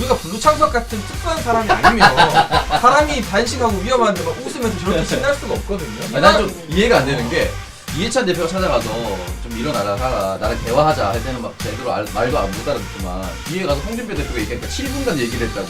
우리가 블루창석 같은 특수한 사람이 아니면 사람이 단식하고 위험한데 막 웃으면서 저렇게 신날 수가 없거든요. 난 좀 이해가 안 되는 게 이해찬 대표가 찾아가서 좀 일어나라 나랑 대화하자 할 때는 막 제대로 말도 안 못 알아듣지만 뒤에 가서 홍준표 대표가 얘기하니까 7분간 얘기를 했다고.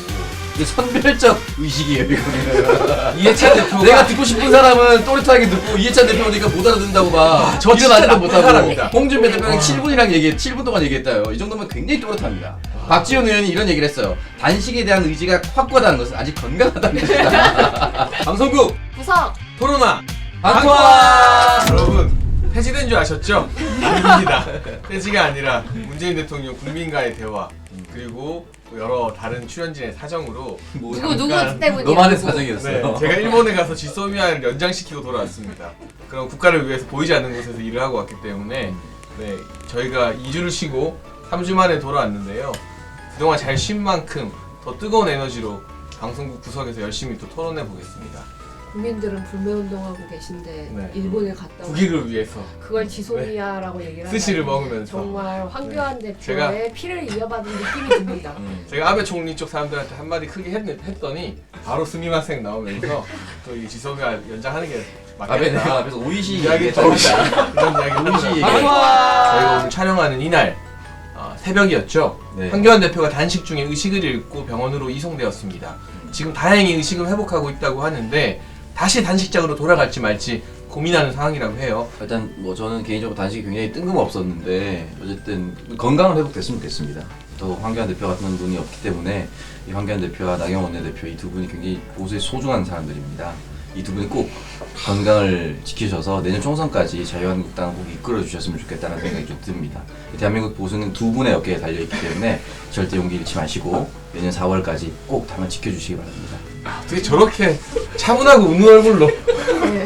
이게 선별적 의식이에요 이거는. 이해찬 대표가 내가 듣고 싶은 사람은 또렷하게 듣고 이해찬 대표니까 못 알아듣는다고 막 저 진짜 일어나지도 나쁜 사람이다. 못하고 홍준표 대표는 7분 동안 얘기했다요. 이 정도면 굉장히 또렷합니다. 박지원 의원이 이런 얘기를 했어요. 단식에 대한 의지가 확고하다는 것은 아직 건강하다는 것이다. 방송국 구성! 토론화 방통화. 여러분 폐지된 줄 아셨죠? 아닙니다. 폐지가 아니라 문재인 대통령 국민과의 대화 그리고 여러 다른 출연진의 사정으로 누구 때문이야? 너만의 누구? 사정이었어요. 네, 제가 일본에 가서 지소미아를 연장시키고 돌아왔습니다. 그럼 국가를 위해서 보이지 않는 곳에서 일을 하고 왔기 때문에 네, 저희가 2주를 쉬고 3주 만에 돌아왔는데요. 그동안 잘 쉰 만큼 더 뜨거운 에너지로 방송국 구석에서 열심히 또 토론해 보겠습니다. 국민들은 불매운동하고 계신데 네. 일본에 갔다 오고 국익을 위해서 그걸 지소미아라고 얘기를 스시를 하다니 먹으면서 정말 황교안 네. 대표의 피를 이어받은 느낌이 듭니다. 제가 아베 총리 쪽 사람들한테 한마디 크게 했더니 바로 스미마생 나오면서 또 이 지소미아 연장하는 게 아베 내가 맞겠다. 앞에서 오이시 이야기 얘기했잖아. 이런 이야기 오이시 얘기. 저희가 오늘 촬영하는 이날 새벽이었죠. 네. 황교안 대표가 단식 중에 의식을 잃고 병원으로 이송되었습니다. 지금 다행히 의식은 회복하고 있다고 하는데 다시 단식장으로 돌아갈지 말지 고민하는 상황이라고 해요. 일단 뭐 저는 개인적으로 단식이 굉장히 뜬금없었는데 어쨌든 건강은 회복됐으면 좋겠습니다. 또 황교안 대표 같은 분이 없기 때문에 이 황교안 대표와 나경원 원내대표 이 두 분이 굉장히 보수에 소중한 사람들입니다. 이 두 분이 꼭 건강을 지키셔서 내년 총선까지 자유한국당을 꼭 이끌어 주셨으면 좋겠다는 생각이 좀 듭니다. 대한민국 보수는 두 분의 어깨에 달려있기 때문에 절대 용기 잃지 마시고 내년 4월까지 꼭 당을 지켜주시기 바랍니다. 어떻게 저렇게 차분하고 웃는 얼굴로 네.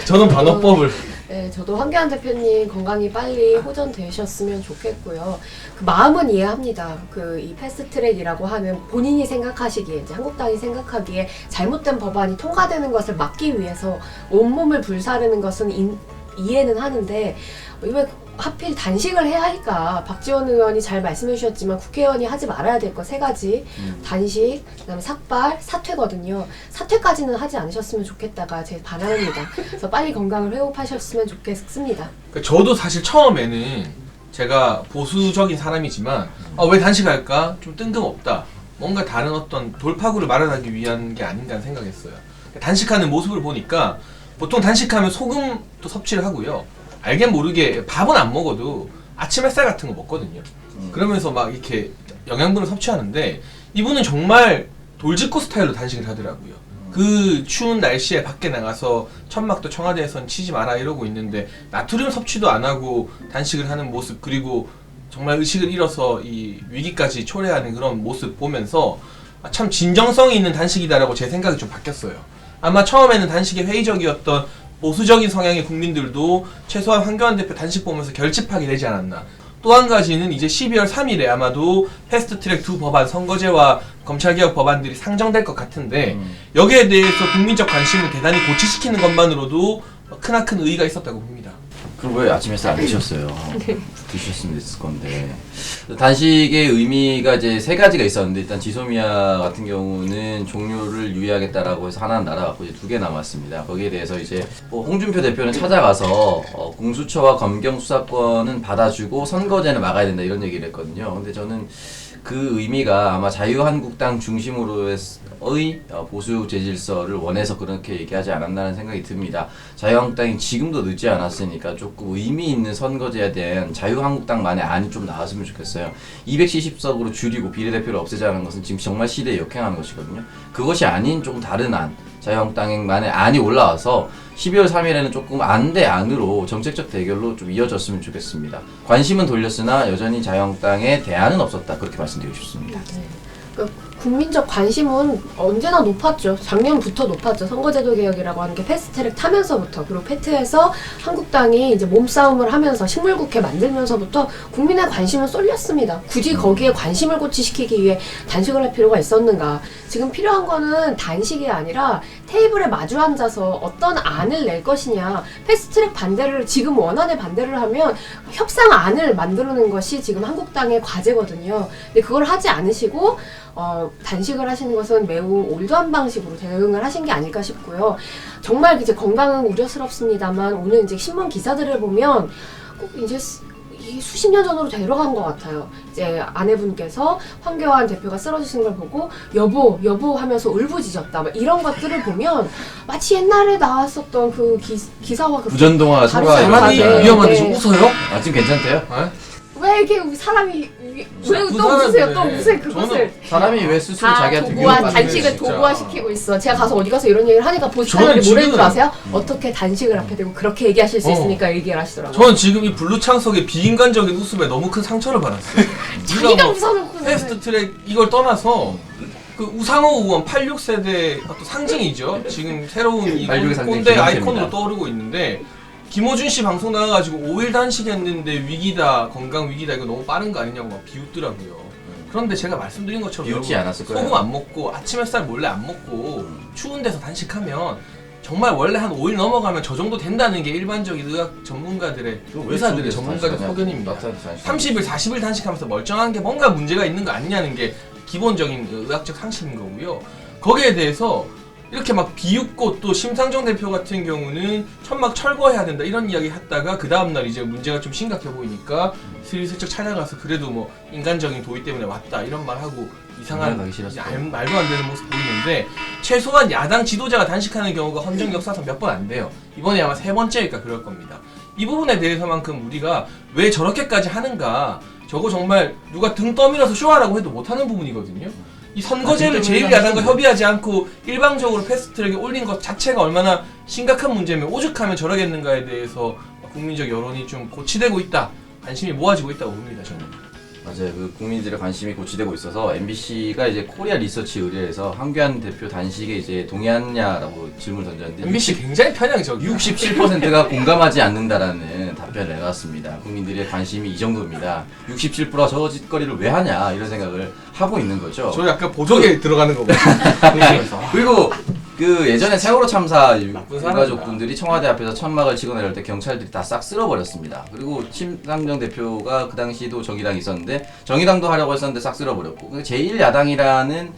저는 반어법을 네, 저도 황교안 대표님 건강히 빨리 호전되셨으면 좋겠고요. 그 마음은 이해합니다. 그 이 패스트트랙이라고 하는 본인이 생각하시기에 이제 한국당이 생각하기에 잘못된 법안이 통과되는 것을 막기 위해서 온몸을 불사르는 것은 이해는 하는데 왜 하필 단식을 해야 할까? 박지원 의원이 잘 말씀해 주셨지만 국회의원이 하지 말아야 될 거 3가지 단식, 그다음에 삭발, 사퇴거든요. 사퇴까지는 하지 않으셨으면 좋겠다가 제 바람입니다. 그래서 빨리 건강을 회복하셨으면 좋겠습니다. 저도 사실 처음에는 제가 보수적인 사람이지만 왜 단식할까? 좀 뜬금없다. 뭔가 다른 어떤 돌파구를 마련하기 위한 게 아닌가 생각했어요. 단식하는 모습을 보니까 보통 단식하면 소금도 섭취를 하고요. 알게 모르게 밥은 안 먹어도 아침 햇살 같은 거 먹거든요. 그러면서 막 이렇게 영양분을 섭취하는데 이분은 정말 돌직구 스타일로 단식을 하더라고요. 그 추운 날씨에 밖에 나가서 천막도 청와대에선 치지 마라 이러고 있는데 나트륨 섭취도 안 하고 단식을 하는 모습 그리고 정말 의식을 잃어서 이 위기까지 초래하는 그런 모습 보면서 참 진정성이 있는 단식이다라고 제 생각이 좀 바뀌었어요. 아마 처음에는 단식에 회의적이었던 보수적인 성향의 국민들도 최소한 황교안 대표 단식 보면서 결집하게 되지 않았나. 또 한 가지는 이제 12월 3일에 아마도 패스트트랙 2 법안, 선거제와 검찰개혁 법안들이 상정될 것 같은데 여기에 대해서 국민적 관심을 대단히 고취시키는 것만으로도 크나큰 의의가 있었다고 봅니다. 그럼 왜 아침 햇살 안 드셨어요? 드셨으면 됐을 건데. 단식의 의미가 이제 3가지가 있었는데 일단 지소미아 같은 경우는 종료를 유예하겠다라고 해서 하나는 날아갔고 이제 2개 남았습니다. 거기에 대해서 이제 홍준표 대표는 찾아가서 공수처와 검경 수사권은 받아주고 선거제는 막아야 된다 이런 얘기를 했거든요. 근데 저는 그 의미가 아마 자유한국당 중심으로의 보수 재질서를 원해서 그렇게 얘기하지 않았나는 생각이 듭니다. 자유한국당이 지금도 늦지 않았으니까 조금 의미 있는 선거제에 대한 자유한국당만의 안이 좀 나왔으면 좋겠어요. 270석으로 줄이고 비례대표를 없애자는 것은 지금 정말 시대에 역행하는 것이거든요. 그것이 아닌 조금 다른 안, 자유한국당만의 안이 올라와서 12월 3일에는 조금 안 대 안으로 정책적 대결로 좀 이어졌으면 좋겠습니다. 관심은 돌렸으나 여전히 자유한국당의 대안은 없었다. 그렇게 말씀드리고 싶습니다. 네. 국민적 관심은 언제나 높았죠. 작년부터 높았죠. 선거제도 개혁이라고 하는 게 패스트트랙 타면서부터, 그리고 패트에서 한국당이 이제 몸싸움을 하면서 식물국회 만들면서부터 국민의 관심은 쏠렸습니다. 굳이 거기에 관심을 고취시키기 위해 단식을 할 필요가 있었는가. 지금 필요한 거는 단식이 아니라 테이블에 마주 앉아서 어떤 안을 낼 것이냐. 패스트트랙 반대를, 지금 원안에 반대를 하면 협상안을 만드는 것이 지금 한국당의 과제거든요. 근데 그걸 하지 않으시고 단식을 하시는 것은 매우 올드한 방식으로 대응을 하신 게 아닐까 싶고요. 정말 이제 건강은 우려스럽습니다만 오늘 이제 신문 기사들을 보면 꼭 이제 이 수십 년 전으로 데려간 것 같아요. 이제 아내분께서 황교안 대표가 쓰러지신 걸 보고 여보 하면서 울부짖었다. 막 이런 것들을 보면 마치 옛날에 나왔었던 그 기사와 그 부전동화 다르지 소가 사람이 네, 위험한데 네. 좀 웃어요? 아 지금 괜찮대요? 왜 이렇게 사람이 왜 그 또 웃으세요? 또 사람인데 웃으세요 그것을. 사람이 왜 스스로 다 자기한테 도구화, 위협받는 단식을 진짜. 도구화시키고 있어. 제가 가서 어디 가서 이런 얘기를 하니까 보시다들이 저는 뭐라는 줄 지금은- 아세요? 어떻게 단식을 하게 되고 그렇게 얘기하실 수 있으니까 얘기를 하시더라고요. 저는 지금 이 블루 창석의 비인간적인 웃음에 너무 큰 상처를 받았어요. 자기가 웃어놓고 패스트 트랙 이걸 떠나서 그 우상호 의원 86세대 어떤 상징이죠. 지금 새로운 이 86의 상징 꼰대 김영태입니다. 아이콘으로 떠오르고 있는데 김호준 씨 방송 나가가지고 5일 단식했는데 위기다, 건강 위기다, 이거 너무 빠른 거 아니냐고 막 비웃더라고요. 그런데 제가 말씀드린 것처럼 비웃지 여러분, 않았을 거예요. 소금 안 먹고 아침 햇살 몰래 안 먹고 추운 데서 단식하면 정말 원래 한 5일 넘어가면 저 정도 된다는 게 일반적인 의학 전문가들의, 의사들의 전문가들 소견입니다. 30일, 40일 단식하면서 멀쩡한 게 뭔가 문제가 있는 거 아니냐는 게 기본적인 의학적 상식인 거고요. 거기에 대해서 이렇게 막 비웃고, 또 심상정 대표 같은 경우는 천막 철거해야 된다 이런 이야기 했다가 그 다음날 이제 문제가 좀 심각해 보이니까 슬쩍 찾아가서 그래도 뭐 인간적인 도의 때문에 왔다 이런 말 하고 이상한 가기 싫었어요. 말도 안 되는 모습 보이는데, 최소한 야당 지도자가 단식하는 경우가 헌정 역사상 몇 번 안 돼요. 이번에 아마 3번째일까 그럴 겁니다. 이 부분에 대해서만큼 우리가 왜 저렇게까지 하는가, 저거 정말 누가 등 떠밀어서 쇼하라고 해도 못하는 부분이거든요. 이 선거제를 제1야당과 협의하지 않고 일방적으로 패스트트랙에 올린 것 자체가 얼마나 심각한 문제면 오죽하면 저러겠는가에 대해서 국민적 여론이 좀 고취되고 있다, 관심이 모아지고 있다고 봅니다, 저는. 맞아요. 그 국민들의 관심이 고취되고 있어서 MBC가 이제 코리아 리서치 의뢰해서 황교안 대표 단식에 이제 동의하냐라고 질문을 던졌는데 MBC 굉장히 편향적이에요. 67%가 공감하지 않는다라는 답변을 내놨습니다. 국민들의 관심이 이 정도입니다. 67%가 저거 짓거리를 왜 하냐 이런 생각을 하고 있는 거죠. 저 약간 보조개 들어가는 거고. 그리고 그 예전에 세월호 참사 나쁜 유가족분들이 청와대 앞에서 천막을 치고 내려올 때 경찰들이 다 싹 쓸어버렸습니다. 그리고 심상정 대표가 그 당시도 정의당이 있었는데 정의당도 하려고 했었는데 싹 쓸어버렸고, 제1야당이라는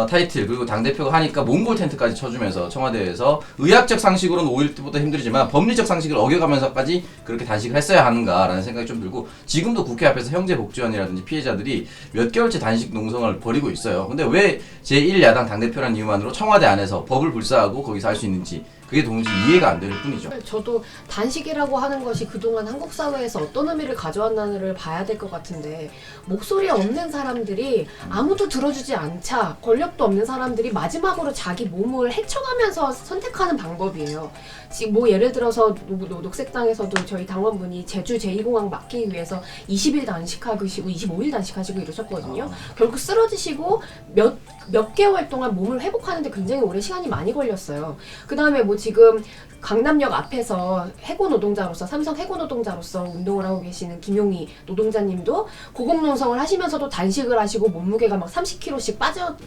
타이틀, 그리고 당대표가 하니까 몽골 텐트까지 쳐주면서 청와대에서 의학적 상식으로는 5일 때보다 힘들지만 법리적 상식을 어겨가면서까지 그렇게 단식을 했어야 하는가라는 생각이 좀 들고, 지금도 국회 앞에서 형제복지원이라든지 피해자들이 몇 개월째 단식 농성을 벌이고 있어요. 근데 왜 제1야당 당대표라는 이유만으로 청와대 안에서 법을 불사하고 거기서 할 수 있는지 그게 도무지 이해가 안 되는 뿐이죠. 저도 단식이라고 하는 것이 그동안 한국 사회에서 어떤 의미를 가져왔나를 봐야 될 것 같은데, 목소리 없는 사람들이 아무도 들어주지 않자, 권력도 없는 사람들이 마지막으로 자기 몸을 헤쳐가면서 선택하는 방법이에요. 지금 뭐 예를 들어서 녹색당에서도 저희 당원분이 제주 제2공항 막기 위해서 20일 단식하시고 25일 단식하시고 이러셨거든요. 결국 쓰러지시고 몇 개월 동안 몸을 회복하는데 굉장히 오래 시간이 많이 걸렸어요. 그 다음에 뭐 지금 강남역 앞에서 해고 노동자로서, 삼성 해고 노동자로서 운동을 하고 계시는 김용희 노동자님도 고공농성을 하시면서도 단식을 하시고 몸무게가 막 30kg씩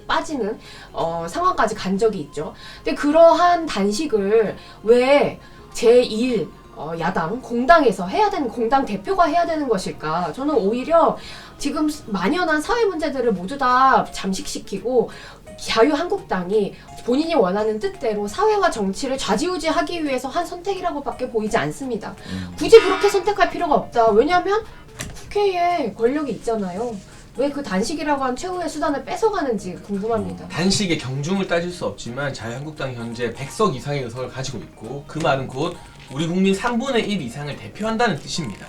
빠지는 상황까지 간 적이 있죠. 근데 그러한 단식을 왜 제1 야당, 공당에서 해야 되는, 공당 대표가 해야 되는 것일까? 저는 오히려 지금 만연한 사회 문제들을 모두 다 잠식시키고 자유한국당이 본인이 원하는 뜻대로 사회와 정치를 좌지우지하기 위해서 한 선택이라고밖에 보이지 않습니다. 굳이 그렇게 선택할 필요가 없다. 왜냐하면 국회에 권력이 있잖아요. 왜 그 단식이라고 한 최후의 수단을 뺏어가는지 궁금합니다. 단식의 경중을 따질 수 없지만 자유한국당이 현재 100석 이상의 의석을 가지고 있고, 그 말은 곧 우리 국민 3분의 1 이상을 대표한다는 뜻입니다.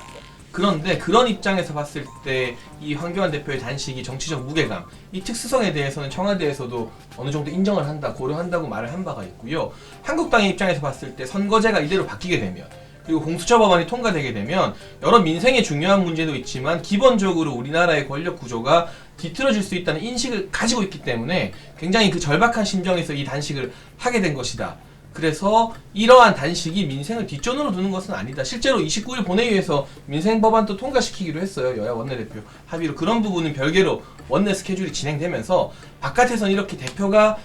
그런데 그런 입장에서 봤을 때 이 황교안 대표의 단식이 정치적 무게감, 이 특수성에 대해서는 청와대에서도 어느 정도 인정을 한다, 고려한다고 말을 한 바가 있고요. 한국당의 입장에서 봤을 때 선거제가 이대로 바뀌게 되면 그리고 공수처 법안이 통과되게 되면 여러 민생에 중요한 문제도 있지만 기본적으로 우리나라의 권력 구조가 뒤틀어질 수 있다는 인식을 가지고 있기 때문에 굉장히 그 절박한 심정에서 이 단식을 하게 된 것이다. 그래서 이러한 단식이 민생을 뒷전으로 두는 것은 아니다. 실제로 29일 본회의에서 민생 법안도 통과시키기로 했어요. 여야 원내대표 합의로. 그런 부분은 별개로 원내 스케줄이 진행되면서 바깥에서는 이렇게 대표가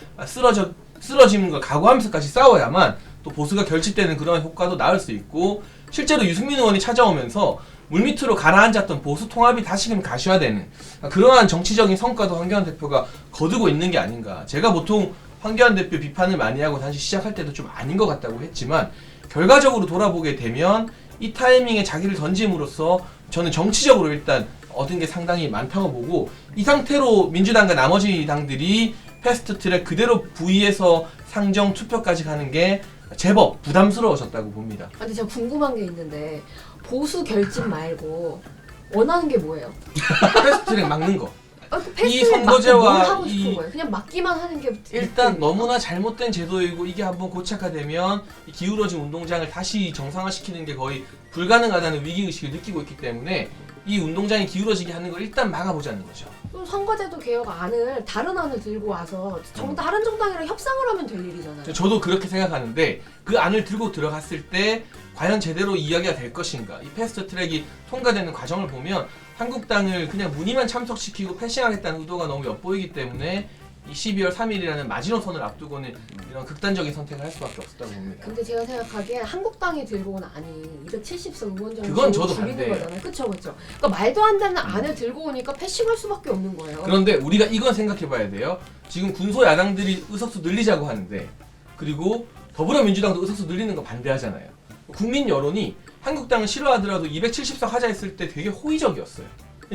쓰러지는 걸 각오하면서까지 싸워야만 또 보수가 결집되는 그런 효과도 나올 수 있고, 실제로 유승민 의원이 찾아오면서 물밑으로 가라앉았던 보수 통합이 다시금 가시화되는 그러한 정치적인 성과도 황교안 대표가 거두고 있는 게 아닌가. 제가 보통 황교안 대표 비판을 많이 하고 단식 시작할 때도 좀 아닌 것 같다고 했지만, 결과적으로 돌아보게 되면 이 타이밍에 자기를 던짐으로써 저는 정치적으로 일단 얻은 게 상당히 많다고 보고, 이 상태로 민주당과 나머지 당들이 패스트트랙 그대로 부의해서 상정 투표까지 가는 게 제법 부담스러워졌다고 봅니다. 근데 제가 궁금한 게 있는데 보수 결집 말고 원하는 게 뭐예요? 패스트트랙 막는 거. 이 선거제와 뭘 하고 싶은 거예요? 그냥 막기만 하는 게 일단 너무나 잘못된 제도이고, 이게 한번 고착화되면 이 기울어진 운동장을 다시 정상화시키는 게 거의 불가능하다는 위기의식을 느끼고 있기 때문에 이 운동장이 기울어지게 하는 걸 일단 막아보자는 거죠. 그럼 선거제도 개혁 안을 다른 안을 들고 와서 다른 정당이랑 협상을 하면 될 일이잖아요. 저도 그렇게 생각하는데, 그 안을 들고 들어갔을 때 과연 제대로 이야기가 될 것인가. 이 패스트트랙이 통과되는 과정을 보면 한국당을 그냥 문의만 참석시키고 패싱하겠다는 의도가 너무 엿보이기 때문에 이 12월 3일이라는 마지노선을 앞두고는 이런 극단적인 선택을 할 수밖에 없었다고 봅니다. 근데 제가 생각하기엔 한국당이 들고 온 안이 270석 의원 정도 그건 저도 줄이는 반대예요. 거잖아요. 그쵸. 그러니까 말도 안 되는 안을 들고 오니까 패싱할 수밖에 없는 거예요. 그런데 우리가 이건 생각해봐야 돼요. 지금 군소 야당들이 의석수 늘리자고 하는데, 그리고 더불어민주당도 의석수 늘리는 거 반대하잖아요. 국민 여론이 한국당을 싫어하더라도 270석 하자 했을 때 되게 호의적이었어요.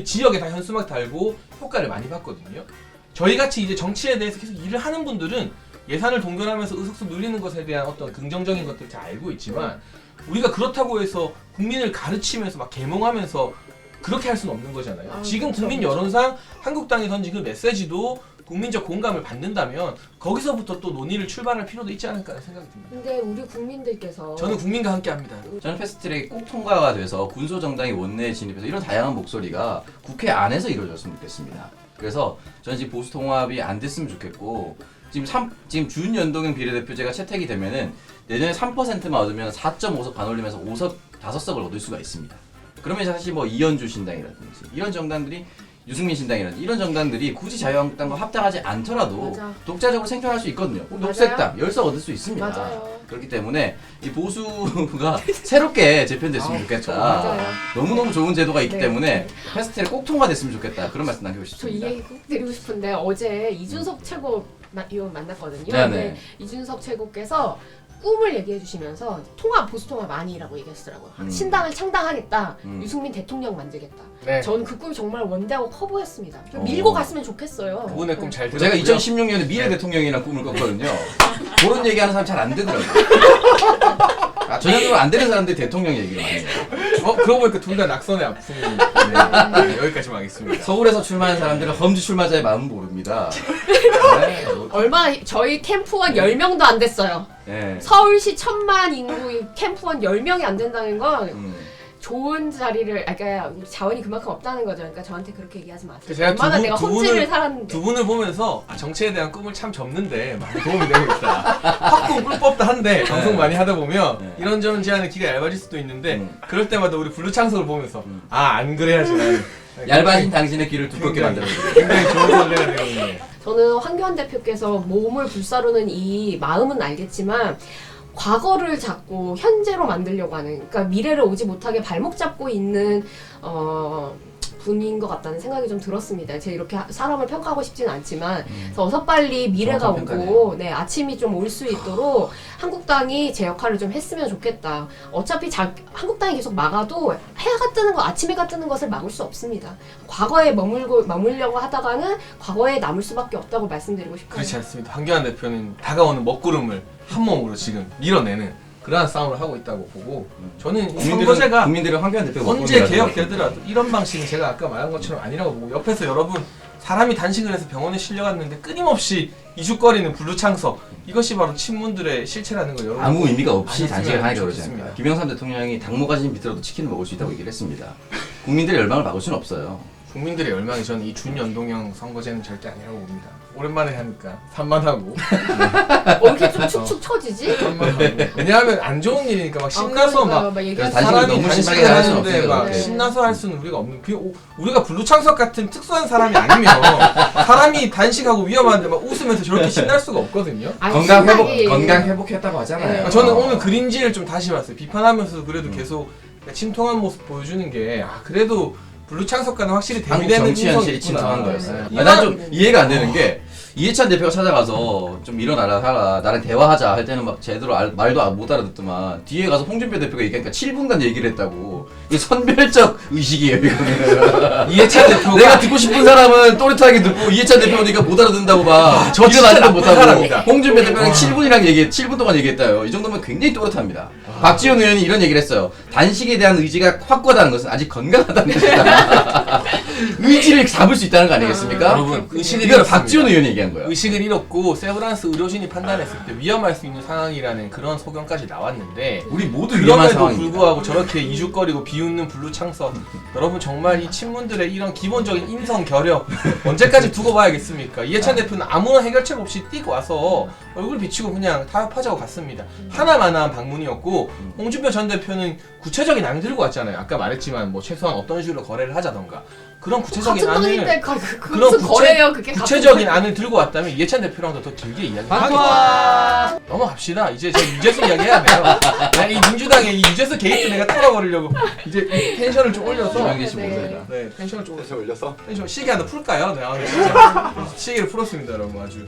지역에 다 현수막 달고 효과를 많이 봤거든요. 저희같이 이제 정치에 대해서 계속 일을 하는 분들은 예산을 동결하면서 의석수 늘리는 것에 대한 어떤 긍정적인 것들을 잘 알고 있지만, 우리가 그렇다고 해서 국민을 가르치면서 막 계몽하면서 그렇게 할 수는 없는 거잖아요. 지금 국민 여론상 한국당이 던진 그 메시지도 국민적 공감을 받는다면 거기서부터 또 논의를 출발할 필요도 있지 않을까 하는 생각이 듭니다. 근데 우리 국민들께서 저는 국민과 함께 합니다. 저는 패스트트랙이 꼭 통과가 돼서 군소정당이 원내에 진입해서 이런 다양한 목소리가 국회 안에서 이루어졌으면 좋겠습니다. 그래서 저는 지금 보수 통합이 안 됐으면 좋겠고, 지금 준연동형 비례대표제가 채택이 되면은 내년에 3%만 얻으면 4.5석 반올리면서 5석을 얻을 수가 있습니다. 그러면 사실 뭐 이현주 신당이라든지 이런 정당들이, 유승민 신당이라든지 이런 정당들이 굳이 자유한국당과 합당하지 않더라도 맞아. 독자적으로 생존할 수 있거든요. 맞아요. 녹색당 10석 얻을 수 있습니다. 맞아요. 그렇기 때문에 이 보수가 새롭게 재편됐으면 좋겠다. 맞아요. 너무너무 좋은 제도가 있기 네. 때문에 패스트트랙 꼭 통과됐으면 좋겠다. 그런 말씀 남기고 저 이 싶습니다. 얘기 꼭 드리고 싶은데, 어제 이준석 최고 의원 만났거든요. 네네. 근데 이준석 최고께서 꿈을 얘기해 주시면서 보수 통합 아니라고 얘기하시더라고요. 신당을 창당하겠다. 유승민 대통령 만들겠다. 네. 저는 그 꿈이 정말 원대하고 커 보였습니다. 좀 오. 밀고 갔으면 좋겠어요. 그분의 꿈 잘 들었고요. 제가 2016년에 미래 대통령이라는 꿈을 꿨거든요. 그런 얘기하는 사람 잘 안 되더라고요. 전형적으로 안 되는 사람들이 대통령 얘기를 많이 해요. 그러고 보니까 둘 다 낙선의 아픔이 여기까지만 하겠습니다. 서울에서 출마한 사람들은 험지 출마자의 마음은 모릅니다. 네. 저희 캠프원 10명도 안 됐어요. 네. 서울시 1000만 인구 캠프원 10명이 안 된다는 건 좋은 자리를, 그러니까 자원이 그만큼 없다는 거죠. 그러니까 저한테 그렇게 얘기하지 마세요. 제가 얼마나 내가 험지를 살았는데. 두 분을 보면서 정치에 대한 꿈을 참 접는데 많이 도움이 되겠다. 확고 꿀 뽑다 한데 방송 많이 하다 보면 네. 이런저런 제안에 귀가 얇아질 수도 있는데 그럴 때마다 우리 블루창석을 보면서 안 그래야지 나는. 얇아진 당신의 귀를 두껍게 만들어주세요. 굉장히 좋은 선배가 되거든요. 저는 황교안 대표께서 몸을 불사르는 이 마음은 알겠지만, 과거를 자꾸 현재로 만들려고 하는, 그러니까 미래를 오지 못하게 발목 잡고 있는 분인 것 같다는 생각이 좀 들었습니다. 제가 이렇게 사람을 평가하고 싶지는 않지만, 그래서 어서 빨리 미래가 정확한 오고, 네, 아침이 좀 올 수 있도록 한국당이 제 역할을 좀 했으면 좋겠다. 어차피 한국당이 계속 막아도 해가 뜨는 거, 아침 해가 뜨는 것을 막을 수 없습니다. 과거에 머물려고 하다가는 과거에 남을 수밖에 없다고 말씀드리고 싶어요. 그렇지 않습니다. 황교안 대표는 다가오는 먹구름을 한 몸으로 지금 밀어내는 그러한 싸움을 하고 있다고 보고, 저는 이 선거제가 국민들은 황교안 대표가 언제 개혁되더라도 이런 방식은 제가 아까 말한 것처럼 아니라고 보고, 옆에서 여러분 사람이 단식을 해서 병원에 실려갔는데 끊임없이 이죽거리는 블루창석 이것이 바로 친문들의 실체라는 걸 여러분 아무 의미가 없이 아셨으면 단식을 하니까 그러지 좋겠습니다. 않습니까? 김영삼 대통령이 당모가진 비틀어도 치킨을 먹을 수 있다고 얘기를 했습니다. 국민들의 열망을 막을 수는 없어요. 국민들의 열망이 저는 이 준연동형 선거제는 절대 아니라고 봅니다. 오랜만에 하니까 산만하고 이렇게 좀 축축 처지지? 왜냐하면 안 좋은 일이니까 막 신나서 막 그래서 단식을 사람이 너무 단식을 심하게 할 수는 하는데 없어요. 막 네. 신나서 할 수는 우리가 없는 우리가 블루창석 같은 특수한 사람이 아니면 사람이 단식하고 위험한데 막 웃으면서 저렇게 신날 수가 없거든요. 아니, 건강 신나게. 회복했다고 하잖아요. 네. 저는 오늘 그린지를 좀 다시 봤어요. 비판하면서도 그래도 계속 침통한 모습 보여주는 게 그래도 블루창석과는 확실히 한국 대비되는 정치 현실이 인성이 침통한 있구나. 거였어요. 네. 난 좀 이해가 안 되는 게 이해찬 대표가 찾아가서 좀 일어나라 하라 나랑 대화하자 할 때는 막 제대로 말도 못 알아듣더만 뒤에 가서 홍준표 대표가 얘기하니까 7분간 얘기를 했다고. 이게 선별적 의식이에요 이거는. 이해찬 대표가 내가 듣고 싶은 사람은 또렷하게 듣고 이해찬 대표니까 못 알아듣는다고 막 저 진짜 일어나지도 나쁜 사람이다. 못하고 홍준표 대표는 7분 동안 얘기했다요. 이 정도면 굉장히 또렷합니다. 박지원 의원이 이런 얘기를 했어요. 단식에 대한 의지가 확고하다는 것은 아직 건강하다는 뜻이다. 의지를 잡을 수 있다는 거 아니겠습니까? 여러분 의식을 이건 잃었습니다. 박지원 의원이 얘기한 거야. 의식을 잃었고 세브란스 의료진이 판단했을 때 위험할 수 있는 상황이라는 그런 소견까지 나왔는데 우리 모두 위험한 그럼에도 상황입니다. 불구하고 저렇게 이죽거리고 비웃는 블루창석 여러분 정말 이 친문들의 이런 기본적인 인성 결여 언제까지 두고 봐야겠습니까? 이해찬 대표는 아무런 해결책 없이 뛰고 와서 얼굴 비치고 그냥 타협하자고 갔습니다. 하나만한 방문이었고 홍준표 전 대표는 구체적인 안을 들고 왔잖아요. 아까 말했지만 뭐 최소한 어떤 식으로 거래를 하자던가 그런 구체적인 같은 안을 당인데 그런 무슨 거래예요 그게? 구체적인 안을 들고 왔다면 이해찬 대표랑도 더 길게 이야기하겠습니다. 넘어갑시다. 이제 저 유재수 이야기해야 돼요. 이 민주당의 이 유재수 게이트 내가 털어버리려고 이제 텐션을 좀 올려서 김영기 씨 네. 모습이다. 네 텐션을 좀 올려서 텐션 시계 하나 풀까요? 네, 진짜 시계를 풀었습니다, 여러분 아주.